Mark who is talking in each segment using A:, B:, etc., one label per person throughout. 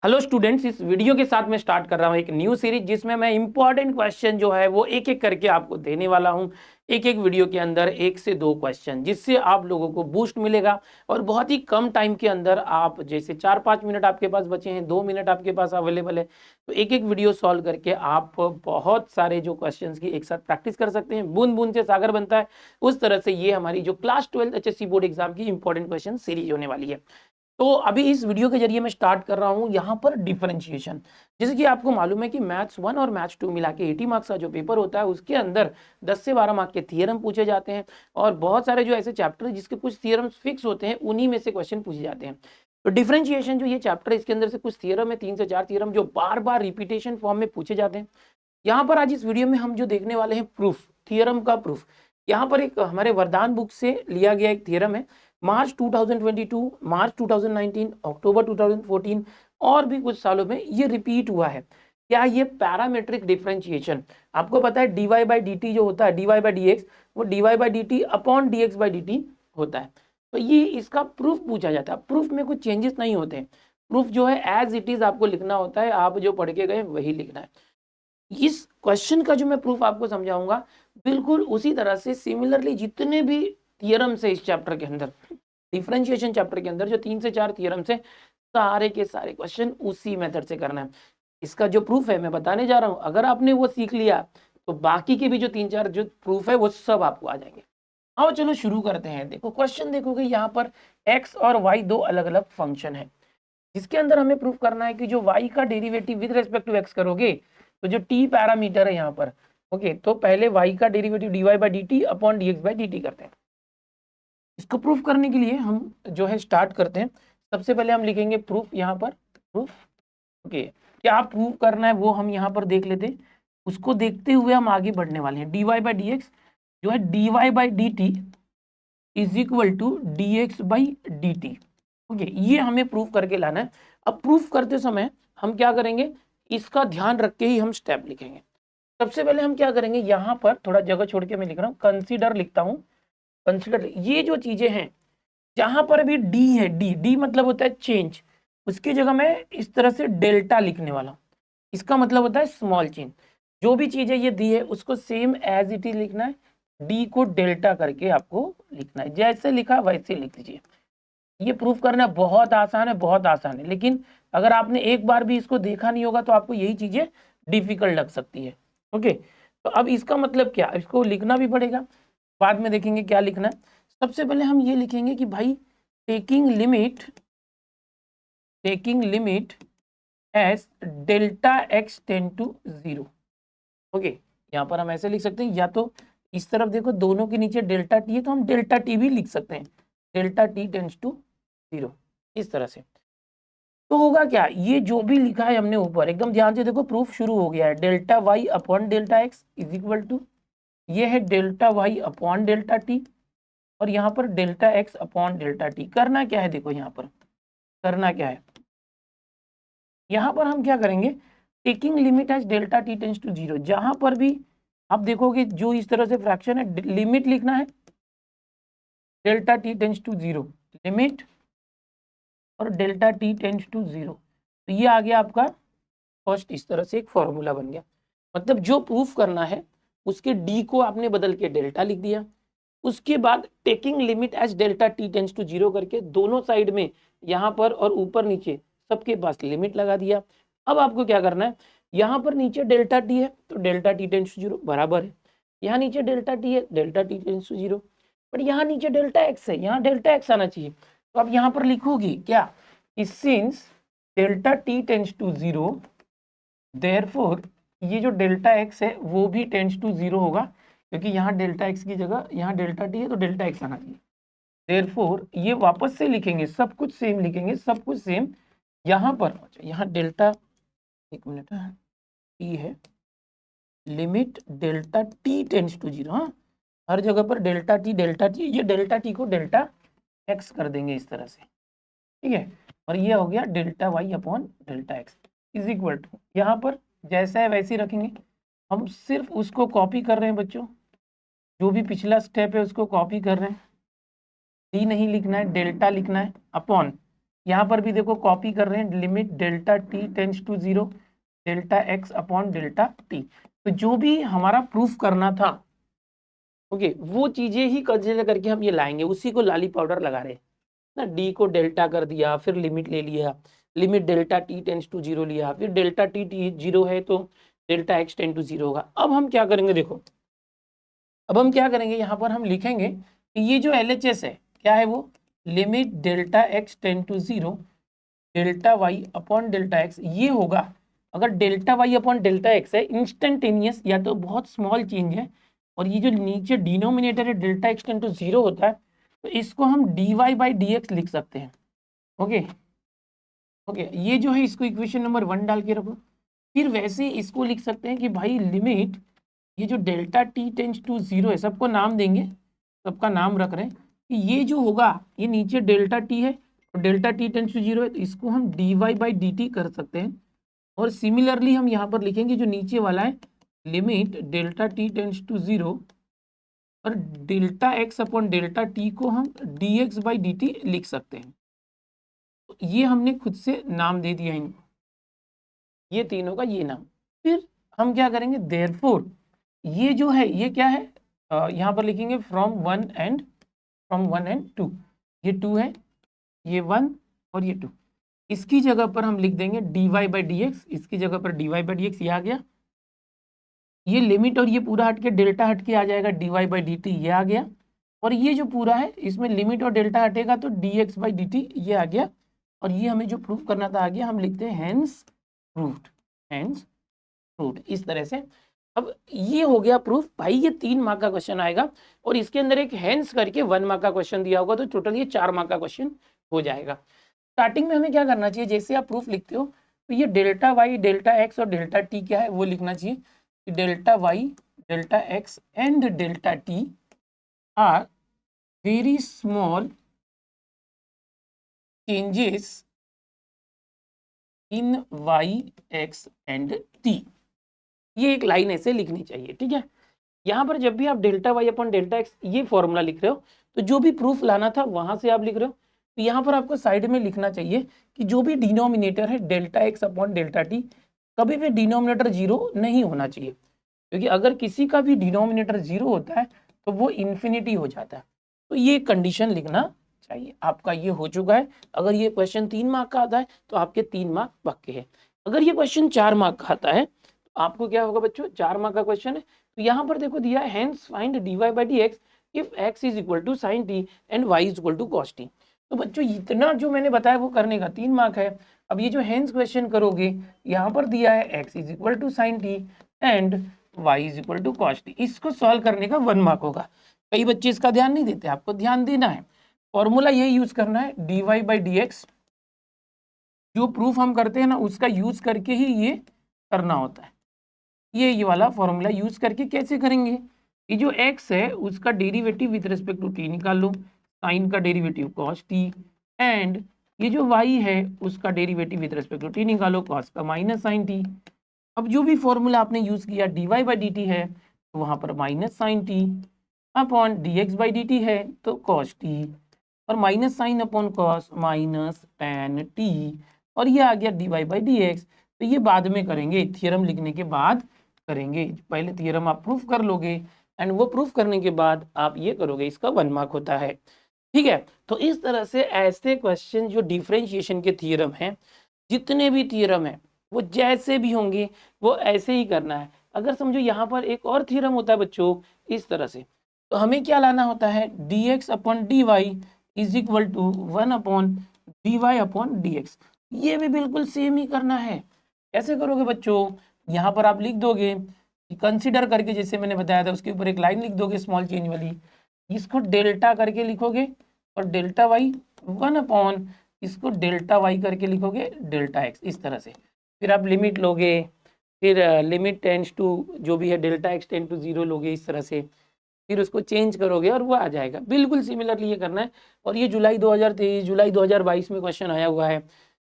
A: Hello students, इस video के साथ मैं स्टार्ट कर रहा हूँ एक न्यू सीरीज जिसमें मैं इंपॉर्टेंट क्वेश्चन जो है वो एक एक करके आपको देने वाला हूँ। एक एक वीडियो के अंदर 1 से 2 क्वेश्चन, जिससे आप लोगों को बूस्ट मिलेगा और बहुत ही कम टाइम के अंदर आप जैसे 4-5 मिनट आपके पास बचे हैं, 2 मिनट आपके पास अवेलेबल है, तो एक एक वीडियो सॉल्व करके आप बहुत सारे जो क्वेश्चन की एक साथ प्रैक्टिस कर सकते हैं। बूंद बूंद से सागर बनता है, उस तरह से ये हमारी जो क्लास 12 HSC बोर्ड एग्जाम की इंपॉर्टेंट क्वेश्चन सीरीज होने वाली है। तो अभी इस वीडियो के जरिए मैं स्टार्ट कर रहा हूं यहां पर डिफरेंशिएशन। जैसे कि आपको मालूम है कि मैथ्स 1 और मैथ्स 2 मिला के 80 मार्क्स का जो पेपर होता है उसके अंदर 10 से 12 मार्क्स के थियरम पूछे जाते हैं और बहुत सारे जो ऐसे चैप्टर है जिसके कुछ थियरम्स फिक्स होते हैं उन्हीं में से क्वेश्चन पूछे जाते हैं। तो डिफरेंशिएशन जो ये चैप्टर है इसके अंदर से कुछ थियरम है, 3 से 4 थियरम जो बार बार रिपीटेशन फॉर्म में पूछे जाते हैं। यहाँ पर आज इस वीडियो में हम जो देखने वाले हैं प्रूफ, थियरम का प्रूफ। यहाँ पर एक हमारे वरदान बुक से लिया गया एक थियरम है। मार्च 2022, मार्च 2019, अक्टूबर 2014 और भी कुछ सालों में ये रिपीट हुआ है। क्या ये पैरामेट्रिक डिफरेंशिएशन, आपको पता है dy बाई डी टी जो होता है dy बाई डी एक्स, वो dy by d T upon D x by d T होता है। तो ये इसका प्रूफ पूछा जाता है। प्रूफ में कुछ चेंजेस नहीं होते। प्रूफ जो है एज इट इज आपको लिखना होता है, आप जो पढ़ के गए वही लिखना है। इस क्वेश्चन का जो मैं प्रूफ आपको समझाऊंगा बिल्कुल उसी तरह से सिमिलरली जितने भी थियरम्स है इस चैप्टर के अंदर, डिफरेंशिएशन चैप्टर के अंदर जो 3 से 4 थियरम्स है, सारे के सारे क्वेश्चन उसी मेथड से करना है। इसका जो प्रूफ है मैं बताने जा रहा हूं, अगर आपने वो सीख लिया तो बाकी के भी जो 3-4 जो प्रूफ है वो सब आपको आ जाएंगे। आओ चलो शुरू करते हैं। देखो क्वेश्चन देखोगे यहाँ पर x और y दो अलग अलग फंक्शन है, जिसके अंदर हमें प्रूफ करना है कि जो y का derivative with respect to x करोगे तो जो t पैरामीटर है यहाँ पर, ओके, तो पहले y का derivative dy by d T upon D x by d T करते हैं। इसको प्रूफ करने के लिए हम जो है स्टार्ट करते हैं। सबसे पहले हम लिखेंगे प्रूफ, यहाँ पर प्रूफ, ओके। क्या प्रूफ करना है वो हम यहाँ पर देख लेते हैं, उसको देखते हुए हम आगे बढ़ने वाले हैं। dy बाई डी एक्स जो है dy by d t is equal to d x by d t, okay, ये हमें प्रूफ करके लाना है। अब प्रूफ करते समय हम क्या करेंगे, इसका ध्यान रख के ही हम स्टेप लिखेंगे। सबसे पहले हम क्या करेंगे, यहाँ पर थोड़ा जगह छोड़ के मैं लिख रहा हूँ, कंसीडर लिखता हूँ। कंसीडर ये जो चीजें हैं जहां पर भी डी है, डी डी मतलब होता है चेंज, उसकी जगह मैं इस तरह से डेल्टा लिखने वाला हूँ। इसका मतलब होता है स्मॉल चेंज। जो भी चीजें ये दी है उसको सेम एज इट इज लिखना है, डी को डेल्टा करके आपको लिखना है। जैसे लिखा वैसे लिख लीजिए। ये प्रूफ करना बहुत आसान है, बहुत आसान है, लेकिन अगर आपने एक बार भी इसको देखा नहीं होगा तो आपको यही चीजें डिफिकल्ट लग सकती है। ओके, तो अब इसका मतलब क्या, इसको लिखना भी पड़ेगा, बाद में देखेंगे क्या लिखना है। सबसे पहले हम ये लिखेंगे कि भाई taking limit as delta x tend to 0। Okay, यहाँ पर हम ऐसे लिख सकते हैं, या तो इस तरफ देखो दोनों के नीचे डेल्टा टी है तो हम डेल्टा टी भी लिख सकते हैं, डेल्टा टी टेंड्स टू 0, इस तरह से। तो होगा क्या, ये जो भी लिखा है हमने ऊपर एकदम ध्यान से देखो, प्रूफ शुरू हो गया है। Delta y upon delta x is equal to, ये है delta y upon delta t, और यहाँ पर delta x upon delta t. करना क्या है, देखो यहाँ पर करना क्या है, यहाँ पर हम क्या करेंगे, taking limit as delta t tends to 0, जहां पर भी आप देखोगे जो इस तरह से फ्रैक्शन है, लिमिट लिखना है delta t tends to 0, limit और डेल्टा टी टेंड्स टू 0। तो ये आ गया आपका फर्स्ट, इस तरह से एक फॉर्मूला बन गया। मतलब जो प्रूफ करना है उसके डी को आपने बदल के डेल्टा लिख दिया, उसके बाद taking limit as delta t tends to 0 करके दोनों साइड में यहाँ पर और ऊपर नीचे सबके पास लिमिट लगा दिया। अब आपको क्या करना है, यहाँ पर नीचे डेल्टा टी है तो डेल्टा टी टेंड्स टू 0 बराबर है, यहाँ नीचे डेल्टा टी है delta t tends to 0, but यहाँ नीचे डेल्टा एक्स है, यहाँ डेल्टा एक्स आना चाहिए। तो अब यहाँ पर लिखोगी क्या, since delta t tends to 0 therefore ये जो डेल्टा एक्स है वो भी टेंड्स टू 0 होगा, क्योंकि यहाँ डेल्टा एक्स की जगह यहाँ डेल्टा टी है तो डेल्टा एक्स आना चाहिए। देयरफॉर ये वापस से लिखेंगे, सब कुछ सेम लिखेंगे, सब कुछ सेम। यहाँ पर यहाँ डेल्टा, एक मिनट, टी है, limit delta t tends to 0, हाँ, हर जगह पर डेल्टा टी, ये डेल्टा टी को डेल्टा एक्स कर देंगे इस तरह से, ठीक है। और ये हो गया delta y upon delta x is equal to, यहाँ पर जैसा है वैसे ही रखेंगे। हम सिर्फ उसको कॉपी कर रहे हैं बच्चों, जो भी पिछला स्टेप है उसको कॉपी कर रहे हैं। डी नहीं लिखना है, डेल्टा लिखना है अपॉन, यहाँ पर भी देखो कॉपी कर रहे हैं, limit delta t tends to 0 delta x upon delta t. तो जो भी हमारा प्रूफ करना था, ओके, वो चीजें ही कंसिडर करके हम ये लाएंगे, उसी को लाली पाउडर लगा रहे हैं ना। डी को डेल्टा कर दिया, फिर लिमिट ले लिया, limit delta t tends to 0 लिया, फिर डेल्टा टी 0 है तो डेल्टा एक्स टेंड टू 0 होगा। अब हम क्या करेंगे, देखो अब हम क्या करेंगे, यहाँ पर हम लिखेंगे कि ये जो LHS है क्या है, वो limit delta x tend to 0 delta y upon delta x ये होगा। अगर delta y upon delta x है इंस्टेंटेनियस या तो बहुत स्मॉल चेंज है, और ये जो नीचे डिनोमिनेटर है डेल्टा एक्स टेंड टू 0 होता है, तो इसको हम dy बाई डी एक्स लिख सकते हैं। ओके ओके, ये जो है इसको इक्वेशन नंबर 1 डाल के रखो। फिर वैसे इसको लिख सकते हैं कि भाई लिमिट, ये जो डेल्टा टी टेंड्स टू 0 है, सबको नाम देंगे, सबका नाम रख रहे हैं कि ये जो होगा, ये नीचे डेल्टा टी है और डेल्टा टी टेंड्स टू 0 है, तो इसको हम dy बाई डी टी कर सकते हैं। और सिमिलरली हम यहाँ पर लिखेंगे जो नीचे वाला है, limit delta t tends to 0 और delta x upon delta t को हम d x by d t लिख सकते हैं। तो ये हमने खुद से नाम दे दिया इनको, ये तीनों का ये नाम। फिर हम क्या करेंगे, देयरफॉर ये जो है ये क्या है, यहाँ पर लिखेंगे फ्रॉम 1 एंड 2, ये 2 है, ये 1 और ये 2, इसकी जगह पर हम लिख देंगे dy बाई डी एक्स, इसकी जगह पर dy बाई डी एक्स, ये आ गया। ये लिमिट और ये पूरा हट के डेल्टा हट के आ जाएगा dy बाई डी टी, ये आ गया। और ये जो पूरा है इसमें लिमिट और डेल्टा हटेगा तो dx बाई डी टी, ये आ गया। और ये हमें जो प्रूफ करना था आ गया, हम लिखते हैं हैंस प्रूव्ड, हैंस प्रूव्ड, इस तरह से। अब ये हो गया प्रूफ भाई, ये 3 मार्क का क्वेश्चन आएगा और इसके अंदर एक हैंस करके 1 मार्क का क्वेश्चन दिया होगा, तो टोटल ये 4 मार्क का क्वेश्चन हो जाएगा। स्टार्टिंग में हमें क्या करना चाहिए, जैसे आप प्रूफ लिखते हो तो ये डेल्टा वाई डेल्टा एक्स और डेल्टा टी क्या है वो लिखना चाहिए कि delta y delta x and delta t are very small changes in y x and t, ये एक लाइन ऐसे लिखनी चाहिए, ठीक है। यहाँ पर जब भी आप delta y upon delta x ये फॉर्मूला लिख रहे हो, तो जो भी प्रूफ लाना था वहां से आप लिख रहे हो, तो यहाँ पर आपको साइड में लिखना चाहिए कि जो भी डिनोमिनेटर है delta x upon delta T, कभी भी डिनोमिनेटर 0 नहीं होना चाहिए, क्योंकि अगर किसी का भी डिनोमिनेटर 0 होता है तो वो इन्फिनिटी हो जाता है। तो ये कंडीशन लिखना चाहिए। आपका ये हो चुका है। अगर ये क्वेश्चन 3 मार्क का आता है तो आपके 3 मार्क पक्के हैं। अगर ये क्वेश्चन 4 मार्क का आता है तो आपको क्या होगा बच्चों, 4 मार्क का क्वेश्चन है, तो यहाँ पर देखो दिया है hence find dy by d x if x is equal to sine t and y is equal to cos t. तो बच्चों इतना जो मैंने बताया वो करने का 3 मार्क है। अब ये जो हैंस क्वेश्चन करोगे, यहाँ पर दिया है x is equal to sine t and y is equal to cos t, इसको सॉल्व करने का 1 मार्क होगा। कई बच्चे इसका ध्यान नहीं देते, आपको ध्यान देना है। फॉर्मूला ये यूज करना है dy बाई डी एक्स, जो प्रूफ हम करते हैं ना उसका यूज करके ही ये करना होता है। ये वाला फॉर्मूला यूज करके कैसे करेंगे, ये जो x है उसका derivative with respect to t निकाल लो, साइन का डेरिवेटिव cos t, एंड ये जो y है उसका derivative with respect to t निकालो, cos का माइनस साइन t। अब जो भी फॉर्मूला आपने यूज किया dy बाई डी टी है तो वहां पर minus sine t upon dx by d t है तो cos t, और minus sine upon cos minus tan t, और ये आ गया dy बाई डी एक्स। तो ये बाद में करेंगे, थ्योरम लिखने के बाद करेंगे। पहले थ्योरम आप प्रूफ कर लोगे एंड वो प्रूफ करने के बाद आप ये करोगे, इसका 1 मार्क होता है, ठीक है। तो इस तरह से ऐसे क्वेश्चन जो डिफरेंशिएशन के थ्योरम हैं, जितने भी थ्योरम हैं वो जैसे भी होंगे वो ऐसे ही करना है। अगर समझो यहाँ पर एक और थ्योरम होता है बच्चों इस तरह से, तो हमें क्या लाना होता है, dx upon dy is equal to 1 upon dy upon dx। ये भी बिल्कुल सेम ही करना है। कैसे करोगे बच्चों, यहाँ पर आप लिख दोगे कंसीडर करके, जैसे मैंने बताया था उसके ऊपर एक लाइन लिख दोगे स्मॉल चेंज वाली, इसको डेल्टा करके लिखोगे और डेल्टा वाई 1 अपॉन इसको डेल्टा वाई करके लिखोगे डेल्टा एक्स, इस तरह से। फिर आप लिमिट लोगे, फिर लिमिट टेंड्स टू जो भी है डेल्टा एक्स टेंड टू 0 लोगे इस तरह से, फिर उसको चेंज करोगे और वो आ जाएगा। बिल्कुल सिमिलरली ये करना है। और ये जुलाई 2023 जुलाई 2022 में क्वेश्चन आया हुआ है।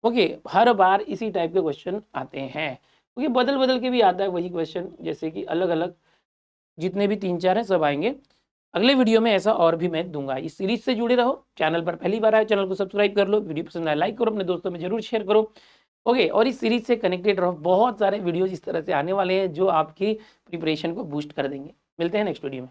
A: ओके, हर बार इसी टाइप के क्वेश्चन आते हैं, क्योंकि बदल बदल के भी आता है वही क्वेश्चन, जैसे कि अलग अलग जितने भी 3-4 हैं सब आएंगे। अगले वीडियो में ऐसा और भी मैं दूंगा। इस सीरीज से जुड़े रहो, चैनल पर पहली बार आए चैनल को सब्सक्राइब कर लो, वीडियो पसंद आए लाइक करो, अपने दोस्तों में जरूर शेयर करो। ओके, और इस सीरीज से कनेक्टेड रहो, बहुत सारे वीडियोज इस तरह से आने वाले हैं जो आपकी प्रिपरेशन को बूस्ट कर देंगे। मिलते हैं नेक्स्ट वीडियो में।